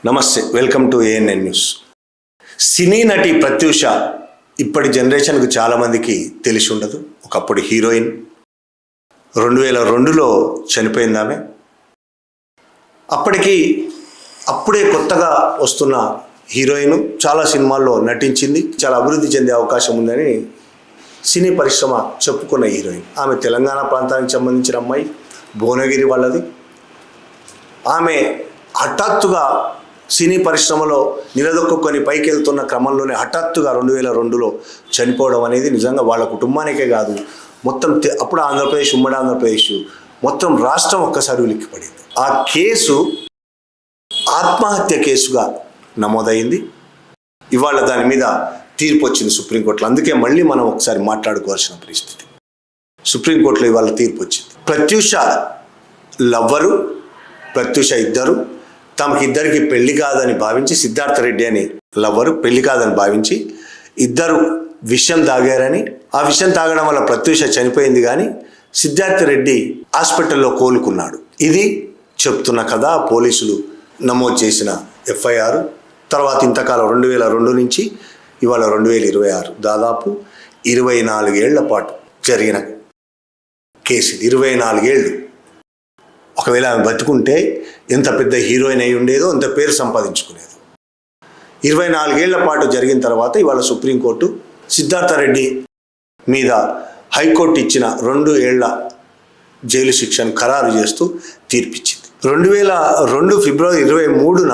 నమస్తే, welcome to ANN news. సినీ నటి ప్రత్యూష ఇప్పటి జనరేషన్కు చాలామందికి తెలిసి ఉండదు. ఒకప్పుడు హీరోయిన్, 2002లో చనిపోయింది ఆమె. అప్పుడే కొత్తగా వస్తున్న హీరోయిన్, చాలా సినిమాల్లో నటించింది, చాలా అభివృద్ధి చెందే అవకాశం ఉందని సినీ పరిశ్రమ చెప్పుకున్న హీరోయిన్. ఆమె తెలంగాణ ప్రాంతానికి సంబంధించిన అమ్మాయి, భువనగిరి వాళ్ళది. ఆమె హఠాత్తుగా సినీ పరిశ్రమలో నిలదొక్కుని పైకి వెళ్తున్న క్రమంలోనే హఠాత్తుగా 2002లో చనిపోవడం అనేది నిజంగా వాళ్ళ కుటుంబానికే కాదు, మొత్తం అప్పుడు ఆంధ్రప్రదేశ్, ఉమ్మడి ఆంధ్రప్రదేశ్, మొత్తం రాష్ట్రం ఒక్కసారి ఉలిక్కిపడింది. ఆ కేసు ఆత్మహత్య కేసుగా నమోదైంది. ఇవాళ దాని మీద తీర్పు వచ్చింది సుప్రీంకోర్టులో. అందుకే మళ్ళీ మనం ఒకసారి మాట్లాడుకోవాల్సిన పరిస్థితి. సుప్రీంకోర్టులో ఇవాళ తీర్పు వచ్చింది. ప్రత్యూష లవ్వరు, ప్రత్యూష ఇద్దరు, తమకిద్దరికి పెళ్లి కాదని భావించి, సిద్ధార్థ రెడ్డి అని లవ్వరు పెళ్లి కాదని భావించి ఇద్దరు విషం తాగారని, ఆ విషం తాగడం వల్ల ప్రత్యూష చనిపోయింది, కానీ సిద్ధార్థ రెడ్డి హాస్పిటల్లో కోలుకున్నాడు. ఇది చెప్తున్న కథ. పోలీసులు నమోదు చేసిన ఎఫ్ఐఆర్. తర్వాత ఇంతకాలం 2002 నుంచి ఇవాళ 2026, దాదాపు 24 ఏళ్ల పాటు జరిగిన కేసు. 24 ఏళ్ళు. ఒకవేళ ఆమె బతుకుంటే ఎంత పెద్ద హీరోయిన్ అయి ఉండేదో, ఎంత పేరు సంపాదించుకునేదో. 24 ఏళ్ల పాటు జరిగిన తర్వాత ఇవాళ సుప్రీంకోర్టు సిద్ధార్థ రెడ్డి మీద హైకోర్టు ఇచ్చిన 2 ఏళ్ల జైలు శిక్షను ఖరారు చేస్తూ తీర్పిచ్చింది. 2002 ఫిబ్రవరి 23న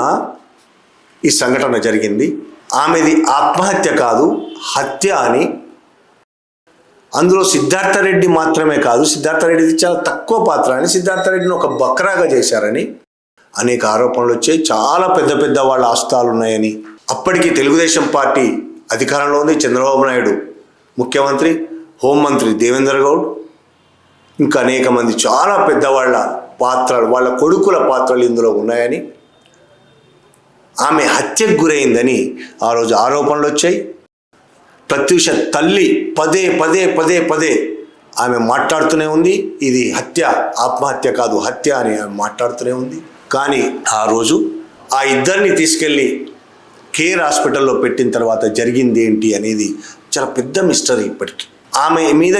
ఈ సంఘటన జరిగింది. ఆమెది ఆత్మహత్య కాదు, హత్య అని. అందులో సిద్ధార్థ రెడ్డి మాత్రమే కాదు, సిద్ధార్థ రెడ్డిది చాలా తక్కువ పాత్ర అని, సిద్ధార్థ రెడ్డిని ఒక బక్రాగా చేశారని అనేక ఆరోపణలు వచ్చాయి. చాలా పెద్ద పెద్ద వాళ్ళ ఆస్తాలు ఉన్నాయని. అప్పటికి తెలుగుదేశం పార్టీ అధికారంలో ఉంది. చంద్రబాబు నాయుడు ముఖ్యమంత్రి, హోంమంత్రి దేవేందర్ గౌడ్, ఇంకా అనేక మంది చాలా పెద్దవాళ్ళ పాత్రలు, వాళ్ళ కొడుకుల పాత్రలు ఇందులో ఉన్నాయని, ఆమె హత్యకు గురైందని ఆ రోజు ఆరోపణలు వచ్చాయి. ప్రత్యూష తల్లి పదే ఆమె మాట్లాడుతూనే ఉంది, ఇది హత్య, ఆత్మహత్య కాదు హత్య అని ఆమె మాట్లాడుతూనే ఉంది. కానీ ఆ రోజు ఆ ఇద్దరిని తీసుకెళ్ళి కేర్ హాస్పిటల్లో పెట్టిన తర్వాత జరిగింది ఏంటి అనేది చాలా పెద్ద మిస్టరీ ఇప్పటికీ. ఆమె మీద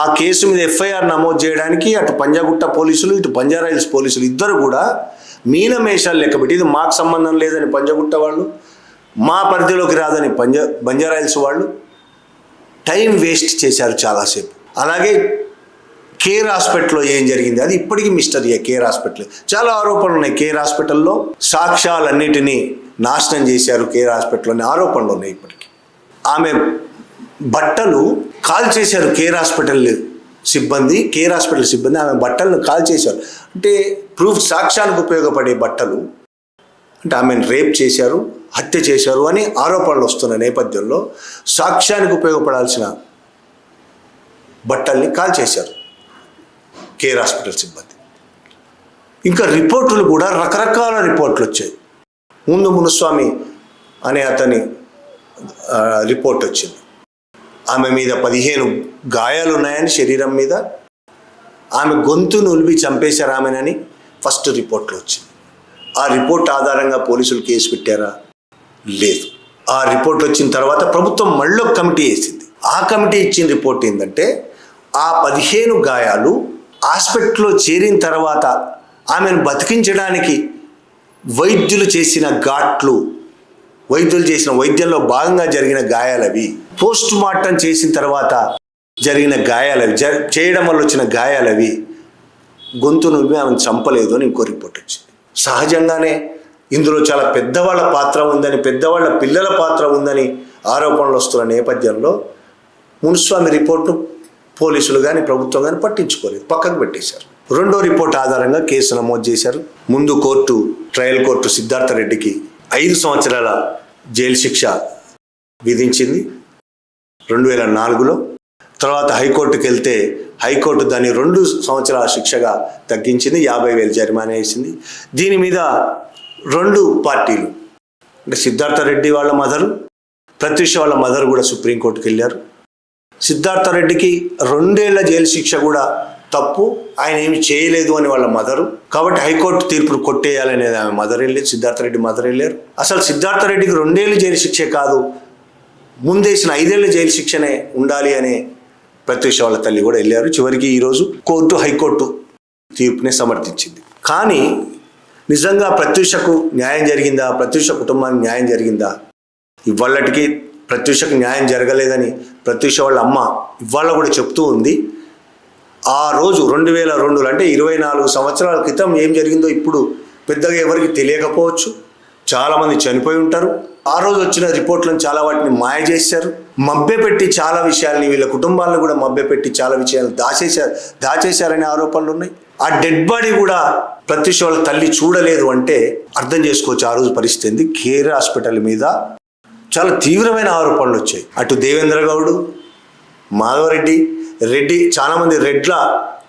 ఆ కేసు మీద ఎఫ్ఐఆర్ నమోదు చేయడానికి అటు పంజాగుట్ట పోలీసులు, ఇటు బంజారాహిల్స్ పోలీసులు ఇద్దరు కూడా మీనమేషాలు లెక్కబెట్టి, ఇది మాకు సంబంధం లేదని పంజాగుట్ట వాళ్ళు, మా పరిధిలోకి రాదని బంజారాహిల్స్ వాళ్ళు టైం వేస్ట్ చేశారు చాలాసేపు. అలాగే కేర్ హాస్పిటల్లో ఏం జరిగింది అది ఇప్పటికీ మిస్టరీ. కేర్ హాస్పిటల్ చాలా ఆరోపణలు ఉన్నాయి. కేర్ హాస్పిటల్లో సాక్ష్యాలన్నిటినీ నాశనం చేశారు కేర్ హాస్పిటల్లోని ఆరోపణలు ఉన్నాయి ఇప్పటికీ. ఆమె బట్టలు కాల్ చేశారు కేర్ హాస్పిటల్ సిబ్బంది ఆమె బట్టలను కాల్ చేశారు. అంటే ప్రూఫ్, సాక్ష్యానికి ఉపయోగపడే బట్టలు, అంటే ఆమెను రేప్ చేశారు, హత్య చేశారు అని ఆరోపణలు వస్తున్న నేపథ్యంలో సాక్ష్యానికి ఉపయోగపడాల్సిన బట్టల్ని కాల్ చేశారు కేర్ హాస్పిటల్ సిబ్బంది. ఇంకా రిపోర్టులు కూడా రకరకాల రిపోర్ట్లు వచ్చాయి. ముందు మునుస్వామి అనే అతని రిపోర్ట్ వచ్చింది. ఆమె మీద 15 గాయాలు ఉన్నాయని శరీరం మీద, ఆమె గొంతును ఉల్బి చంపేశారు ఆమెనని ఫస్ట్ రిపోర్ట్లో వచ్చింది. ఆ రిపోర్ట్ ఆధారంగా పోలీసులు కేసు పెట్టారా? లేదు. ఆ రిపోర్ట్ వచ్చిన తర్వాత ప్రభుత్వం మళ్ళీ ఒక కమిటీ వేసింది. ఆ కమిటీ ఇచ్చిన రిపోర్ట్ ఏంటంటే, ఆ 15 గాయాలు హాస్పిటల్లో చేరిన తర్వాత ఆమెను బతికించడానికి వైద్యులు చేసిన వైద్యంలో భాగంగా జరిగిన గాయాలవి, పోస్ట్ మార్టం చేసిన తర్వాత జరిగిన గాయాలవి, చేయడం వల్ల వచ్చిన గాయాలవి, గొంతు నువ్వు ఆమెను చంపలేదు అని ఇంకో రిపోర్ట్ వచ్చింది. సహజంగానే ఇందులో చాలా పెద్దవాళ్ళ పాత్ర ఉందని, పెద్దవాళ్ళ పిల్లల పాత్ర ఉందని ఆరోపణలు వస్తున్న నేపథ్యంలో మునుస్వామి రిపోర్టు పోలీసులు కానీ ప్రభుత్వం కానీ పట్టించుకోలేదు, పక్కకు పెట్టేశారు. 2వ రిపోర్ట్ ఆధారంగా కేసు నమోదు చేశారు. ముందు ట్రయల్ కోర్టు సిద్ధార్థ రెడ్డికి 5 సంవత్సరాల జైలు శిక్ష విధించింది 2004లో. తర్వాత హైకోర్టుకి వెళ్తే హైకోర్టు దాన్ని 2 సంవత్సరాల శిక్షగా తగ్గించింది, 50,000 జరిమానా వేసింది. దీని మీద 2 పార్టీలు, అంటే సిద్ధార్థ రెడ్డి వాళ్ళ మదరు, ప్రత్యూష వాళ్ళ మదర్ కూడా సుప్రీంకోర్టుకి వెళ్ళారు. సిద్ధార్థ రెడ్డికి 2 ఏళ్ల జైలు శిక్ష కూడా తప్పు, ఆయన ఏమి చేయలేదు అని వాళ్ళ మదరు. కాబట్టి హైకోర్టు తీర్పును కొట్టేయాలనేది ఆమె మదర్ వెళ్ళేది, సిద్ధార్థ రెడ్డి మదర్ వెళ్ళారు. అసలు సిద్ధార్థ రెడ్డికి 2 ఏళ్ళు జైలు శిక్షే కాదు, ముందేసిన 5 ఏళ్ళ జైలు శిక్షనే ఉండాలి అనే ప్రత్యూష వాళ్ళ తల్లి కూడా వెళ్ళారు. చివరికి ఈరోజు హైకోర్టు తీర్పుని సమర్థించింది. కానీ నిజంగా ప్రత్యూషకు న్యాయం జరిగిందా? ప్రత్యూష కుటుంబానికి న్యాయం జరిగిందా? ఇవాళకి ప్రత్యూషకు న్యాయం జరగలేదని ప్రత్యూష వాళ్ళ అమ్మ ఇవాళ కూడా చెప్తూ ఉంది. ఆ రోజు 2002 అంటే 24 సంవత్సరాల క్రితం ఏం జరిగిందో ఇప్పుడు పెద్దగా ఎవరికి తెలియకపోవచ్చు. చాలామంది చనిపోయి ఉంటారు. ఆ రోజు వచ్చిన రిపోర్ట్లను చాలా వాటిని మాయ చేశారు, మభ్యపెట్టి చాలా విషయాల్ని, వీళ్ళ కుటుంబాలను కూడా మభ్యపెట్టి చాలా విషయాలు దాచేశారనే ఆరోపణలు ఉన్నాయి. ఆ డెడ్ బాడీ కూడా ప్రత్యూష వాళ్ళ తల్లి చూడలేదు అంటే అర్థం చేసుకోవచ్చు ఆ రోజు పరిస్థితి. కేర్ హాస్పిటల్ మీద చాలా తీవ్రమైన ఆరోపణలు వచ్చాయి. అటు దేవేంద్ర గౌడ్, మాధవరెడ్డి, రెడ్డి, చాలామంది రెడ్ల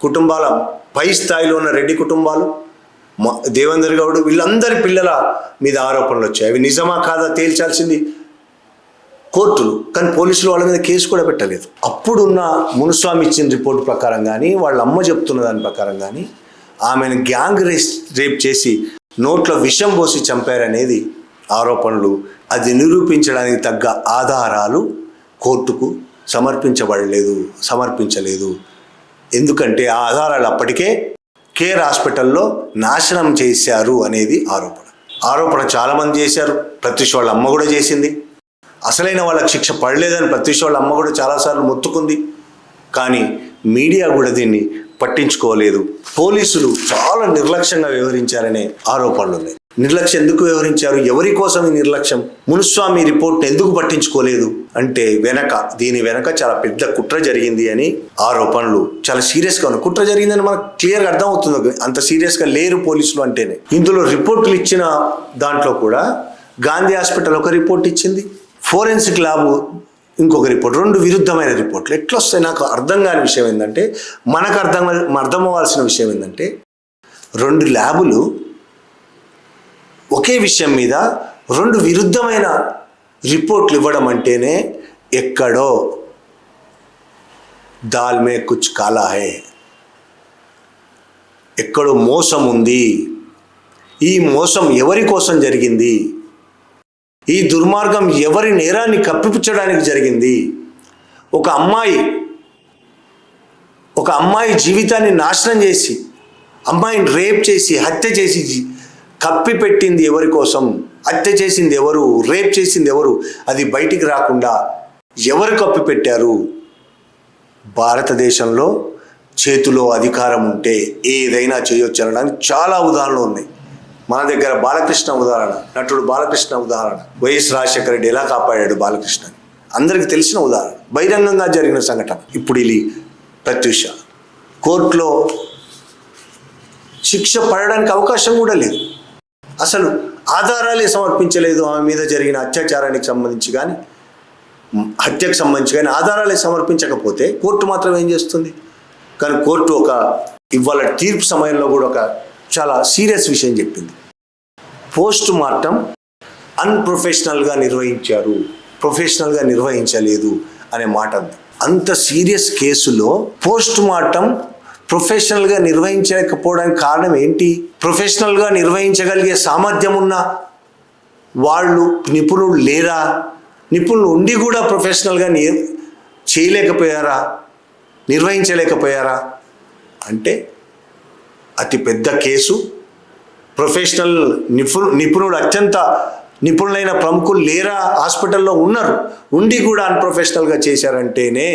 కుటుంబాల పై స్థాయిలో ఉన్న రెడ్డి కుటుంబాలు, దేవేంద్ర గౌడ్, వీళ్ళందరి పిల్లల మీద ఆరోపణలు వచ్చాయి. అవి నిజమా కాదా తేల్చాల్సింది కోర్టులు, కానీ పోలీసులు వాళ్ళ మీద కేసు కూడా పెట్టలేదు. అప్పుడున్న మునుస్వామి ఇచ్చిన రిపోర్ట్ ప్రకారం కానీ, వాళ్ళ అమ్మ చెప్తున్న దాని ప్రకారం కానీ ఆమెను గ్యాంగ్ రేప్ చేసి నోట్లో విషం పోసి చంపారనేది ఆరోపణలు. అది నిరూపించడానికి తగ్గ ఆధారాలు కోర్టుకు సమర్పించలేదు. ఎందుకంటే ఆ ఆధారాలు అప్పటికే కేర్ హాస్పిటల్లో నాశనం చేశారు అనేది ఆరోపణ చాలామంది చేశారు. ప్రత్యూష వాళ్ళ అమ్మ కూడా చేసింది. అసలైన వాళ్ళకి శిక్ష పడలేదని ప్రత్యూష వాళ్ళ అమ్మ కూడా చాలాసార్లు మొత్తుకుంది. కానీ మీడియా కూడా దీన్ని పట్టించుకోలేదు. పోలీసులు చాలా నిర్లక్ష్యంగా వ్యవహరించారనే ఆరోపణలు ఉన్నాయి. నిర్లక్ష్యం ఎందుకు వ్యవహరించారు? ఎవరి కోసం ఈ నిర్లక్ష్యం? మునుస్వామి రిపోర్ట్ ఎందుకు పట్టించుకోలేదు అంటే దీని వెనక చాలా పెద్ద కుట్ర జరిగింది అని ఆరోపణలు చాలా సీరియస్గా ఉన్నాయి. కుట్ర జరిగిందని మనకు క్లియర్గా అర్థమవుతుంది. అంత సీరియస్గా లేరు పోలీసులు అంటేనే. ఇందులో రిపోర్టులు ఇచ్చిన దాంట్లో కూడా గాంధీ హాస్పిటల్ ఒక రిపోర్ట్ ఇచ్చింది, ఫోరెన్సిక్ ల్యాబ్ ఇంకొక రిపోర్ట్, 2 విరుద్ధమైన రిపోర్ట్లు. ఎట్లా వస్తాయి? నాకు అర్థం కాని విషయం ఏంటంటే, మనకు అర్థం అవ్వాల్సిన విషయం ఏంటంటే, 2 ల్యాబులు ఒకే విషయం మీద 2 విరుద్ధమైన రిపోర్ట్లు ఇవ్వడం అంటేనే ఎక్కడో దాల్ మే కుచ్ కాలా హై, ఎక్కడో మోసం ఉంది. ఈ మోసం ఎవరి కోసం జరిగింది? ఈ దుర్మార్గం ఎవరి నేరాన్ని కప్పిపుచ్చడానికి జరిగింది? ఒక అమ్మాయి జీవితాన్ని నాశనం చేసి, అమ్మాయిని రేప్ చేసి, హత్య చేసి కప్పి పెట్టింది ఎవరి కోసం? హత్య చేసింది ఎవరు? రేప్ చేసింది ఎవరు? అది బయటికి రాకుండా ఎవరు కప్పి పెట్టారు? భారతదేశంలో చేతిలో అధికారం ఉంటే ఏదైనా చేయొచ్చు అనడానికి చాలా ఉదాహరణలు ఉన్నాయి. మన దగ్గర బాలకృష్ణ ఉదాహరణ, నటుడు బాలకృష్ణ ఉదాహరణ. వైఎస్ రాజశేఖర రెడ్డి ఎలా కాపాడాడు బాలకృష్ణని అందరికీ తెలిసిన ఉదాహరణ, బహిరంగంగా జరిగిన సంఘటన. ఇప్పుడు ఇది ప్రత్యూష. కోర్టులో శిక్ష పడడానికి అవకాశం కూడా లేదు. అసలు ఆధారాలే సమర్పించలేదు. ఆమె మీద జరిగిన అత్యాచారానికి సంబంధించి కానీ, హత్యకు సంబంధించి కానీ ఆధారాలే సమర్పించకపోతే కోర్టు మాత్రం ఏం చేస్తుంది? కానీ కోర్టు ఇవాళ తీర్పు సమయంలో కూడా ఒక చాలా సీరియస్ విషయం చెప్పింది. పోస్ట్ మార్టం అన్ప్రొఫెషనల్గా నిర్వహించారు, ప్రొఫెషనల్గా నిర్వహించలేదు అనే మాట ఉంది. అంత సీరియస్ కేసులో పోస్ట్ మార్టం ప్రొఫెషనల్గా నిర్వహించలేకపోవడానికి కారణం ఏంటి? ప్రొఫెషనల్గా నిర్వహించగలిగే సామర్థ్యం ఉన్న వాళ్ళు నిపుణులు లేరా? నిపుణులు ఉండి కూడా ప్రొఫెషనల్గా నిర్వహించలేకపోయారా అంటే అతి పెద్ద కేసు. ప్రొఫెషనల్ నిపుణులు, అత్యంత నిపుణులైన ప్రముఖులు లేరా? హాస్పిటల్లో ఉన్నారు, ఉండి కూడా అన్ప్రొఫెషనల్గా చేశారంటేనే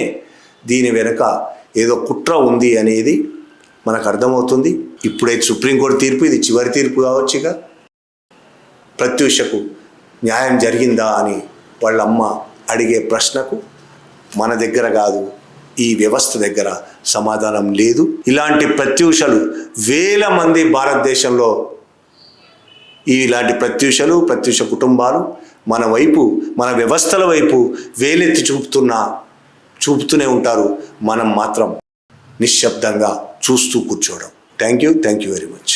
దీని వెనుక ఏదో కుట్ర ఉంది అనేది మనకు అర్థమవుతుంది. ఇప్పుడైతే సుప్రీంకోర్టు తీర్పు, ఇది చివరి తీర్పు కావచ్చుగా. ప్రత్యూషకు న్యాయం జరిగిందా అని వాళ్ళ అమ్మ అడిగే ప్రశ్నకు మన దగ్గర కాదు, ఈ వ్యవస్థ దగ్గర సమాధానం లేదు. ఇలాంటి ప్రత్యూషలు వేల మంది భారతదేశంలో, ఇలాంటి ప్రత్యూష కుటుంబాలు మన వైపు, మన వ్యవస్థల వైపు వేలెత్తి చూపుతూనే ఉంటారు. మనం మాత్రం నిశ్శబ్దంగా చూస్తూ కూర్చోవడం. Thank you very much.